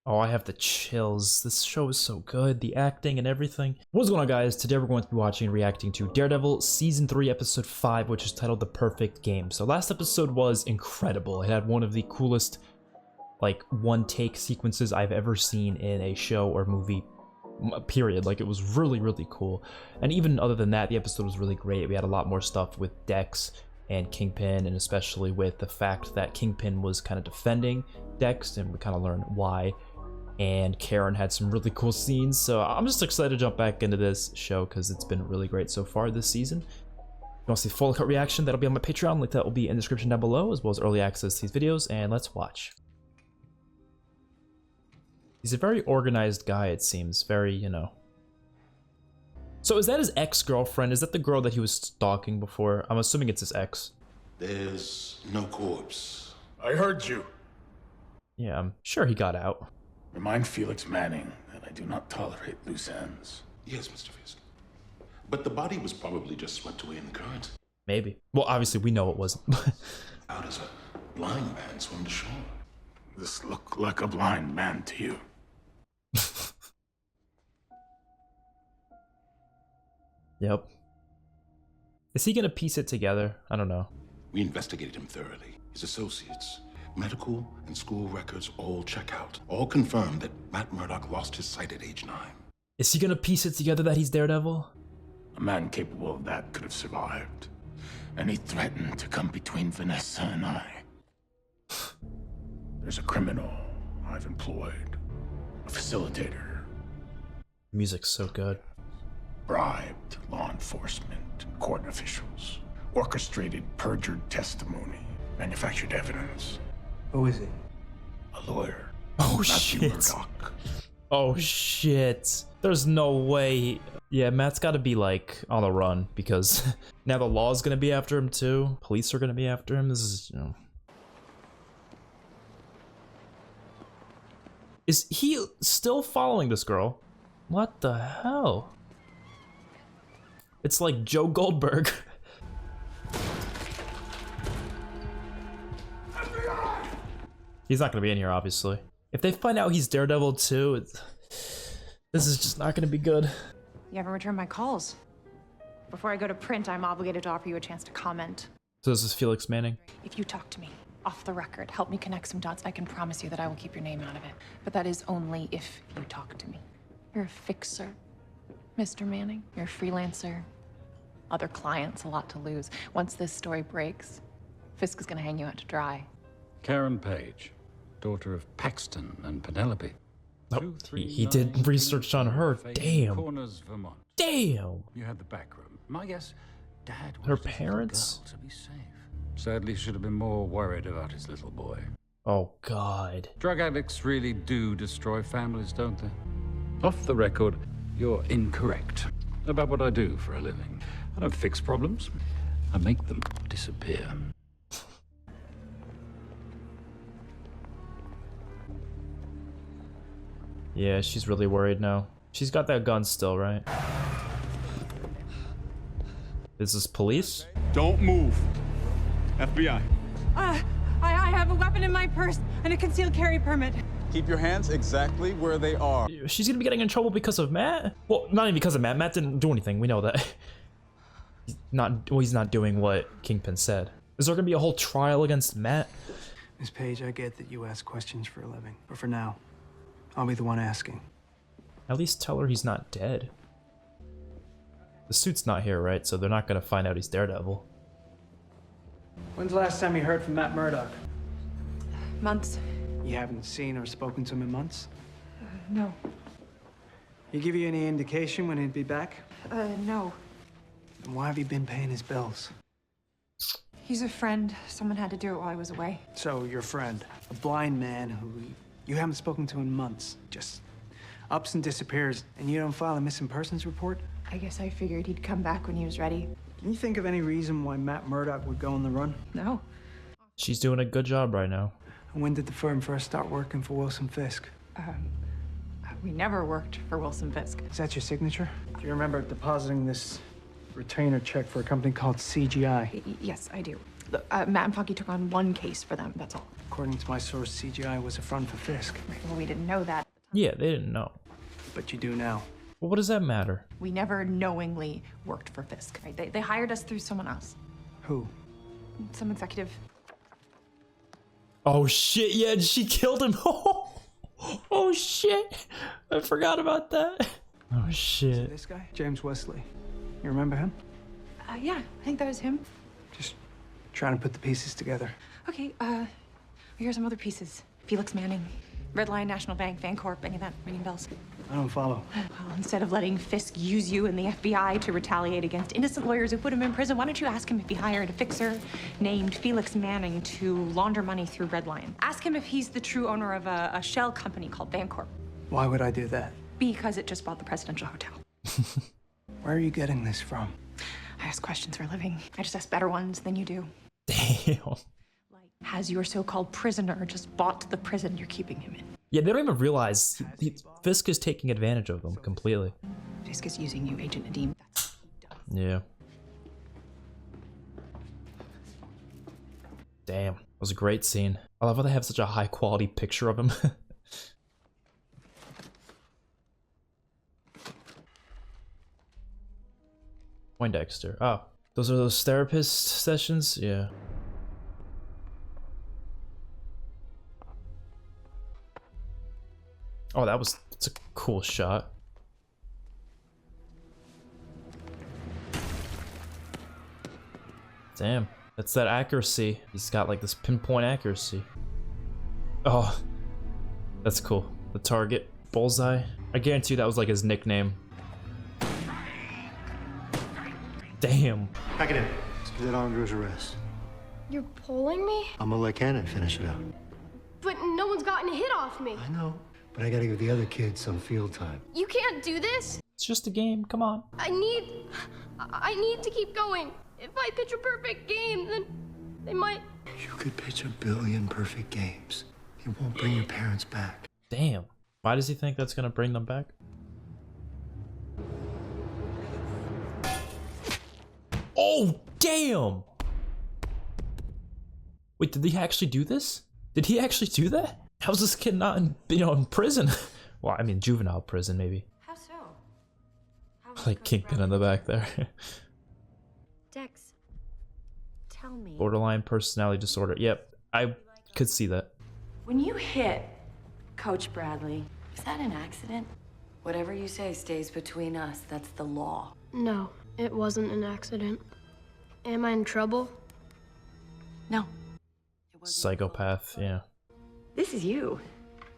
Oh, I have the chills. This show is so good. The acting and everything. What's going on, guys? Today we're going to be watching and reacting to Daredevil Season 3, Episode 5, which is titled The Perfect Game. So last episode was incredible. It had one of the coolest, like, one-take sequences I've ever seen in a show or movie, period. Like, it was really, really cool. And even other than that, the episode was really great. We had a lot more stuff with Dex and Kingpin, and especially with the fact that Kingpin was kind of defending Dex, and we kind of learned why. And Karen had some really cool scenes, so I'm just excited to jump back into this show because it's been really great so far this season. If you want to see full cut reaction, that'll be on my Patreon. Link that will be in the description down below, as well as early access to these videos, and let's watch. He's a very organized guy, it seems. Very, you know. So is that his ex-girlfriend? Is that the girl that he was stalking before? I'm assuming it's his ex. There's no corpse. I heard you. Yeah, I'm sure he got out. Remind Felix Manning that I do not tolerate loose ends. Yes, Mr. Fisk. But the body was probably just swept away in the current. Maybe. Well, obviously we know it wasn't. How does a blind man swim to shore? This look like a blind man to you. Yep. Is he gonna piece it together? I don't know. We investigated him thoroughly. His associates, medical and school records all check out. All confirm that Matt Murdock lost his sight at age 9. Is he gonna piece it together that he's Daredevil? A man capable of that could have survived. And he threatened to come between Vanessa and I. There's a criminal I've employed. A facilitator. Music's so good. Bribed law enforcement and court officials. Orchestrated perjured testimony. Manufactured evidence. Who is he? A lawyer. Oh, Matthew shit. Murdock. Oh, shit. There's no way. Yeah, Matt's gotta be, like, on the run, because now the law's gonna be after him, too. Police are gonna be after him. This is, you know. Is he still following this girl? What the hell? It's like Joe Goldberg. He's not gonna be in here, obviously. If they find out he's Daredevil too, this is just not gonna be good. You haven't returned my calls. Before I go to print, I'm obligated to offer you a chance to comment. So this is Felix Manning. If you talk to me off the record, help me connect some dots, I can promise you that I will keep your name out of it. But that is only if you talk to me. You're a fixer, Mr. Manning. You're a freelancer. Other clients, a lot to lose. Once this story breaks, Fisk is gonna hang you out to dry. Karen Page, daughter of Paxton and Penelope. Oh, he did research on her. Damn. Corners, Vermont. Damn. You had the back room. My guess, Dad Her wanted his little parents? girl to be safe. Sadly, should have been more worried about his little boy. Oh, God. Drug addicts really do destroy families, don't they? Off the record, you're incorrect about what I do for a living. I don't fix problems. I make them disappear. Yeah, she's really worried now. She's got that gun still, right? Is this police? Don't move. FBI. I have a weapon in my purse and a concealed carry permit. Keep your hands exactly where they are. She's gonna be getting in trouble because of Matt? Well, not even because of Matt. Matt didn't do anything. We know that. He's not doing what Kingpin said. Is there gonna be a whole trial against Matt? Miss Page, I get that you ask questions for a living, but for now, I'll be the one asking. At least tell her he's not dead. The suit's not here, right? So they're not gonna find out he's Daredevil. When's the last time you heard from Matt Murdock? Months? You haven't seen or spoken to him in months? No. He give you any indication when he'd be back? No. Then why have you been paying his bills? He's a friend. Someone had to do it while I was away. So, your friend, a blind man who you haven't spoken to in months, just ups and disappears, and you don't file a missing persons report? I guess I figured he'd come back when he was ready. Can you think of any reason why Matt Murdock would go on the run? No. She's doing a good job right now. And when did the firm first start working for Wilson Fisk? We never worked for Wilson Fisk. Is that your signature? Do you remember depositing this retainer check for a company called CGI? Yes, I do. Look, Matt and Foggy took on one case for them, that's all. According to my source, CGI was a front for Fisk. Right, well, we didn't know that. Yeah, they didn't know. But you do now. Well, what does that matter? We never knowingly worked for Fisk, right? They hired us through someone else. Who? Some executive. Oh shit, yeah, she killed him. Oh shit, I forgot about that. Oh shit. This guy? James Wesley. You remember him? Yeah, I think that was him. Just trying to put the pieces together. Okay, here are some other pieces. Felix Manning, Red Lion National Bank, Vancorp, any of that ringing bells? I don't follow. Well, instead of letting Fisk use you and the FBI to retaliate against innocent lawyers who put him in prison, why don't you ask him if he hired a fixer named Felix Manning to launder money through Red Lion? Ask him if he's the true owner of a shell company called Vancorp. Why would I do that? Because it just bought the presidential hotel. Where are you getting this from? I ask questions for a living. I just ask better ones than you do. Damn. Like, has your so-called prisoner just bought the prison you're keeping him in? Yeah, they don't even realize Fisk is taking advantage of them completely. Fisk is using you, Agent Nadim. That's what he does. Yeah. Damn, that was a great scene. I love how they have such a high quality picture of him. Poindexter. Oh, those are those therapist sessions? Yeah. Oh, that's a cool shot. Damn, that's that accuracy. He's got like this pinpoint accuracy. Oh, that's cool. The target, bullseye. I guarantee you that was like his nickname. Damn. Pack it in. Let's do that Andrews arrest. You're pulling me? I'm gonna let Cannon finish it out. But no one's gotten a hit off me. I know, but I gotta give the other kids some field time. You can't do this. It's just a game, come on. I need to keep going. If I pitch a perfect game, then they might. You could pitch 1 billion perfect games. It won't bring your parents back. Damn. Why does he think that's gonna bring them back? Oh, damn! Wait, did he actually do this? Did he actually do that? How's this kid not in, in prison? Well, I mean, juvenile prison, maybe. How so? Like Kingpin in the back there. Dex, tell me. Borderline personality disorder. Yep, I could see that. When you hit Coach Bradley, was that an accident? Whatever you say stays between us. That's the law. No, it wasn't an accident. Am I in trouble? No. Psychopath, yeah. This is you,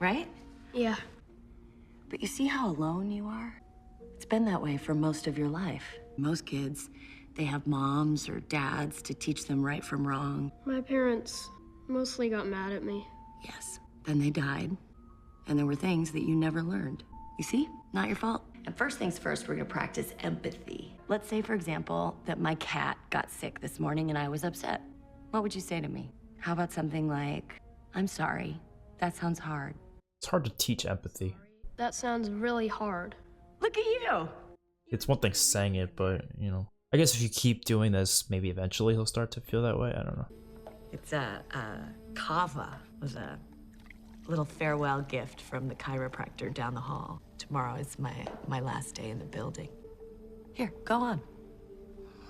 right? Yeah. But you see how alone you are? It's been that way for most of your life. Most kids, they have moms or dads to teach them right from wrong. My parents mostly got mad at me. Yes. Then they died. And there were things that you never learned. You see? Not your fault. And first things first, we're gonna practice empathy. Let's say, for example, that my cat got sick this morning and I was upset. What would you say to me? How about something like, I'm sorry. That sounds hard. It's hard to teach empathy. That sounds really hard. Look at you. It's one thing saying it, but, I guess if you keep doing this, maybe eventually he'll start to feel that way. I don't know. It's kava was a little farewell gift from the chiropractor down the hall. Tomorrow is my last day in the building. Here, go on.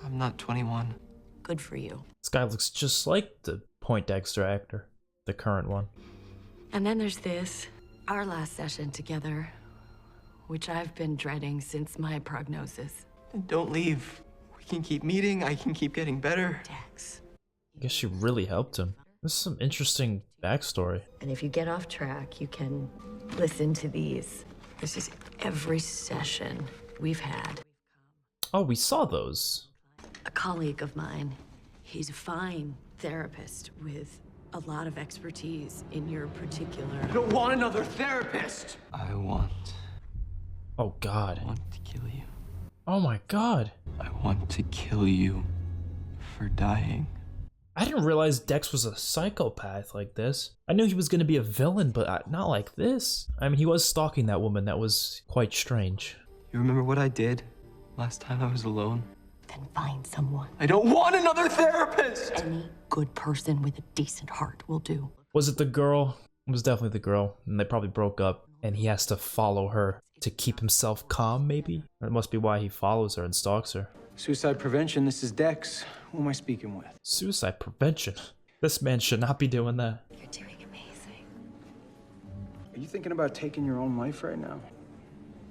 I'm not 21. Good for you. This guy looks just like the Poindexter actor, the current one. And then there's this, our last session together, which I've been dreading since my prognosis. Don't leave. We can keep meeting. I can keep getting better. Dex. I guess she really helped him. This is some interesting backstory. And if you get off track, you can listen to these. This is every session we've had. Oh, we saw those. A colleague of mine, he's a fine therapist with a lot of expertise in your particular... I don't want another therapist! I want Oh, God. to kill you. Oh, my God. I want to kill you for dying. I didn't realize Dex was a psychopath like this. I knew he was going to be a villain, but not like this. I mean, he was stalking that woman. That was quite strange. You remember what I did last time I was alone? Then find someone. I don't want another therapist! Any good person with a decent heart will do. Was it the girl? It was definitely the girl, and they probably broke up, and he has to follow her to keep himself calm, maybe? That must be why he follows her and stalks her. Suicide prevention, this is Dex. Who am I speaking with? Suicide prevention? This man should not be doing that. You're doing amazing. Are you thinking about taking your own life right now?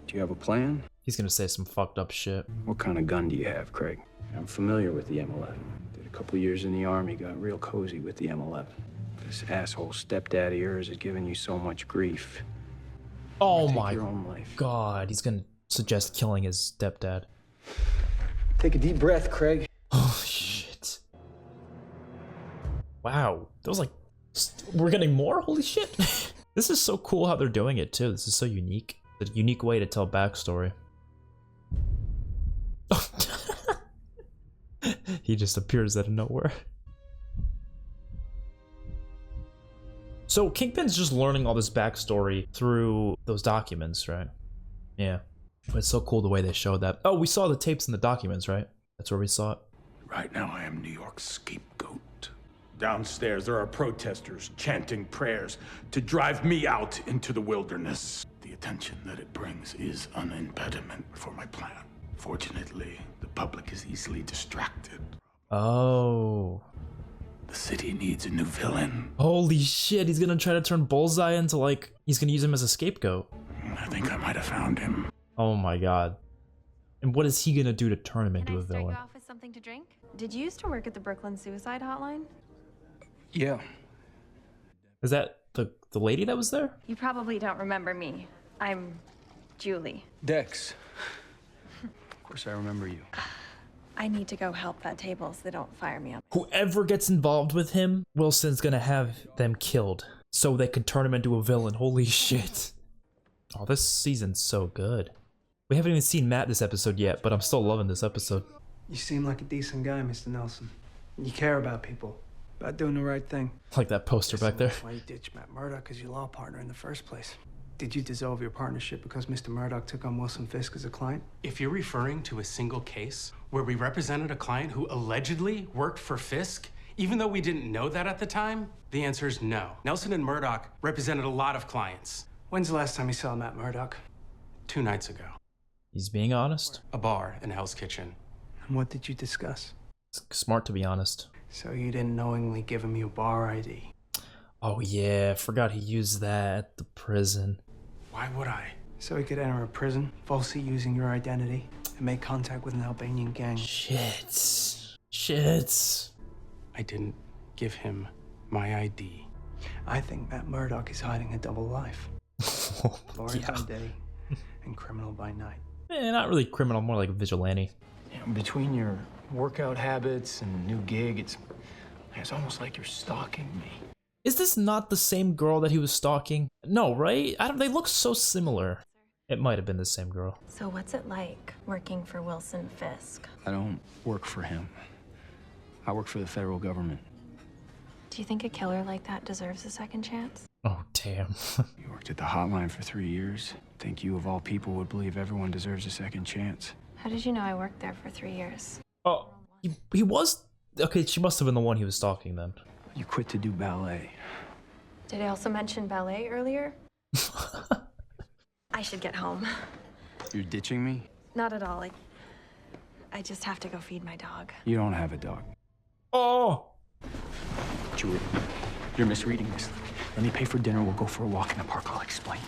Do you have a plan? He's gonna say some fucked up shit. What kind of gun do you have, Craig? I'm familiar with the M11. Did a couple years in the Army, got real cozy with the M11. This asshole stepdad of yours is giving you so much grief. Oh Take my your own life. god, he's gonna suggest killing his stepdad. Take a deep breath, Craig. Oh shit. Wow, that was like, we're getting more? Holy shit. This is so cool how they're doing it too. This is so unique. A unique way to tell backstory. He just appears out of nowhere. So Kingpin's just learning all this backstory through those documents, right? Yeah. But it's so cool the way they showed that. Oh, we saw the tapes in the documents, right? That's where we saw it. Right now, I am New York's scapegoat. Downstairs, there are protesters chanting prayers to drive me out into the wilderness. The attention that it brings is an impediment for my plan. Fortunately, the public is easily distracted. Oh. The city needs a new villain. Holy shit, he's gonna try to turn Bullseye into like, he's gonna use him as a scapegoat. I think I might have found him. Oh my god. And what is he gonna do to turn him into a Can I start villain? you off with something to drink? Did you used to work at the Brooklyn Suicide Hotline? Yeah. Is that the lady that was there? You probably don't remember me. I'm Julie. Dex. Of course I remember you. I need to go help that table so they don't fire me up. Whoever gets involved with him, Wilson's gonna have them killed so they could turn him into a villain. Holy shit. Oh, this season's so good. We haven't even seen Matt this episode yet, but I'm still loving this episode. You seem like a decent guy, Mr. Nelson. You care about people, about doing the right thing. Like that poster back there. That's why you ditched Matt Murdock as your law partner in the first place. Did you dissolve your partnership because Mr. Murdock took on Wilson Fisk as a client? If you're referring to a single case where we represented a client who allegedly worked for Fisk, even though we didn't know that at the time, the answer is no. Nelson and Murdoch represented a lot of clients. When's the last time you saw Matt Murdock? 2 nights ago. He's being honest. A bar in Hell's Kitchen. And what did you discuss? It's smart to be honest. So you didn't knowingly give him your bar ID? Oh yeah, forgot he used that at the prison. Why would I? So he could enter a prison, falsely using your identity, and make contact with an Albanian gang. Shit. I didn't give him my ID. I think Matt Murdock is hiding a double life. Lawyer by day and criminal by night. Not really criminal, more like a vigilante. Yeah, between your workout habits and new gig, it's almost like you're stalking me. Is this not the same girl that he was stalking? No, right? They look so similar. It might have been the same girl. So what's it like working for Wilson Fisk? I don't work for him. I work for the federal government. Do you think a killer like that deserves a second chance? Oh, damn. You worked at the hotline for 3 years. Think you, of all people, would believe everyone deserves a second chance. How did you know I worked there for 3 years? Oh, he was... Okay, she must have been the one he was stalking then. You quit to do ballet. Did I also mention ballet earlier? I should get home. You're ditching me? Not at all. I just have to go feed my dog. You don't have a dog. Oh! Julie, you're misreading this. Let me pay for dinner. We'll go for a walk in the park. I'll explain.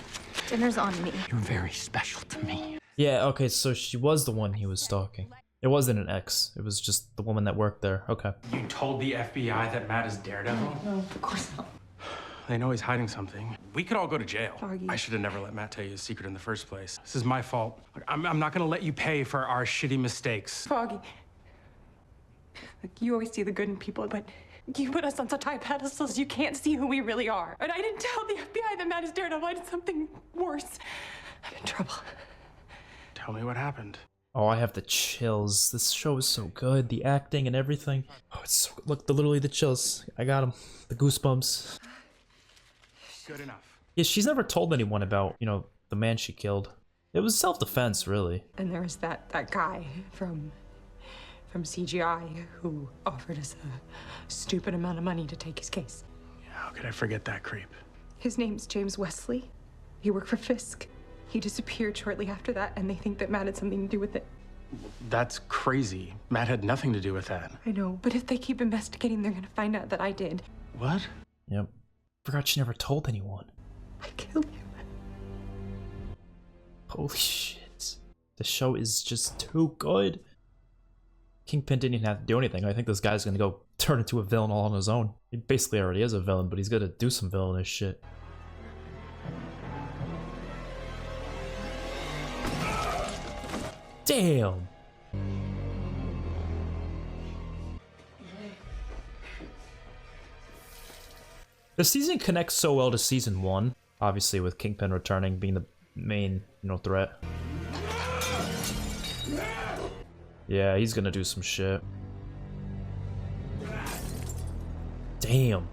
Dinner's on me. You're very special to me. Yeah, okay, so she was the one he was stalking. It wasn't an ex. It was just the woman that worked there. Okay. You told the FBI that Matt is Daredevil? No, of course not. They know he's hiding something. We could all go to jail. Foggy. I should have never let Matt tell you his secret in the first place. This is my fault. Look, I'm not gonna let you pay for our shitty mistakes. Foggy. Look, you always see the good in people, but you put us on such high pedestals you can't see who we really are. And I didn't tell the FBI that Matt is Daredevil. I did something worse. I'm in trouble. Tell me what happened. Oh, I have the chills. This show is so good. The acting and everything. Oh, it's so good. Look, literally the chills. I got them. The goosebumps. Good enough. Yeah, she's never told anyone about, the man she killed. It was self-defense, really. And there's that guy from from CGI who offered us a stupid amount of money to take his case. How could I forget that creep? His name's James Wesley. He worked for Fisk. He disappeared shortly after that, and they think that Matt had something to do with it. That's crazy. Matt had nothing to do with that. I know, but if they keep investigating, they're gonna find out that I did. What? Yep. Forgot she never told anyone. I killed him. Holy shit. The show is just too good. Kingpin didn't even have to do anything. I think this guy's gonna go turn into a villain all on his own. He basically already is a villain, but he's gonna do some villainous shit. Damn! The season connects so well to season 1, obviously with Kingpin returning, being the main, threat. Yeah, he's gonna do some shit. Damn.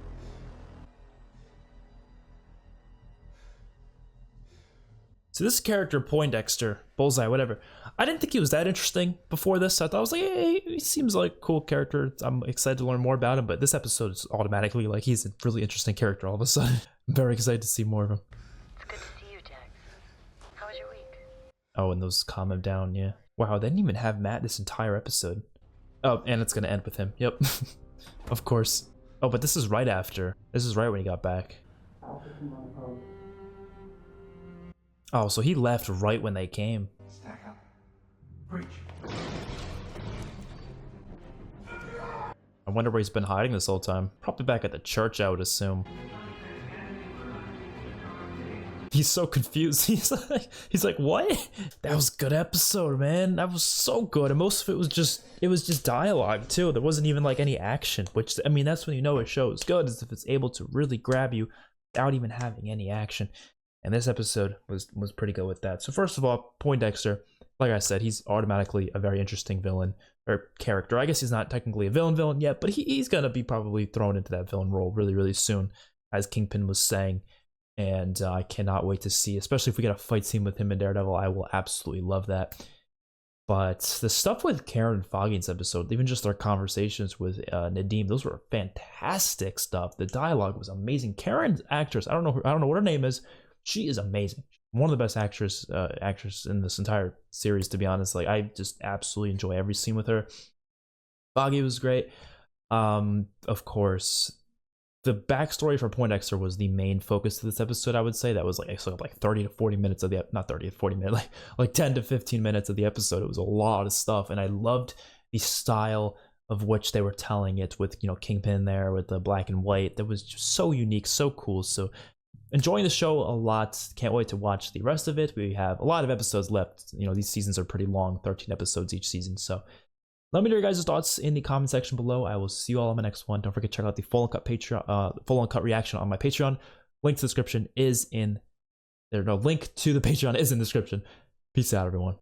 So this character, Poindexter, Bullseye, whatever, I didn't think he was that interesting before this. I thought I was like, hey, he seems like a cool character. I'm excited to learn more about him, but this episode is automatically like he's a really interesting character all of a sudden. I'm very excited to see more of him. It's good to see you, Jax. How was your week? Oh, and those calm him down, yeah. Wow, they didn't even have Matt this entire episode. Oh, and it's gonna end with him. Yep. Of course. Oh, but this is right after. This is right when he got back. Oh, so he left right when they came. Stack up. Breach. I wonder where he's been hiding this whole time. Probably back at the church, I would assume. He's so confused. He's like, what? That was a good episode, man. That was so good. And most of it was just dialogue too. There wasn't even like any action, which, I mean, that's when you know a show is good, is if it's able to really grab you without even having any action. And this episode was pretty good with that. So first of all, Poindexter, like I said, he's automatically a very interesting villain or character. I guess he's not technically a villain yet, but he's gonna be probably thrown into that villain role really soon, as Kingpin was saying. And I cannot wait to see, especially if we get a fight scene with him and Daredevil. I will absolutely love that. But the stuff with Karen and Foggy in this episode, even just their conversations with Nadeem, those were fantastic stuff. The dialogue was amazing. Karen's actress, I don't know what her name is. She is amazing. One of the best actors in this entire series, to be honest. Like, I just absolutely enjoy every scene with her. Foggy was great. Of course, the backstory for Poindexter was the main focus of this episode, I would say. That was like 30 to 40 minutes of the, not 30 to 40 minutes, like 10 to 15 minutes of the episode. It was a lot of stuff, and I loved the style of which they were telling it with, Kingpin there with the black and white. That was just so unique, so cool. So enjoying the show a lot. Can't wait to watch the rest of it. We have a lot of episodes left. These seasons are pretty long, 13 episodes each season. So let me know your guys' thoughts in the comment section below. I will see you all on my next one. Don't forget to check out the full uncut reaction on my Patreon. Link to the description is in there. No, link to the Patreon is in the description. Peace out, everyone.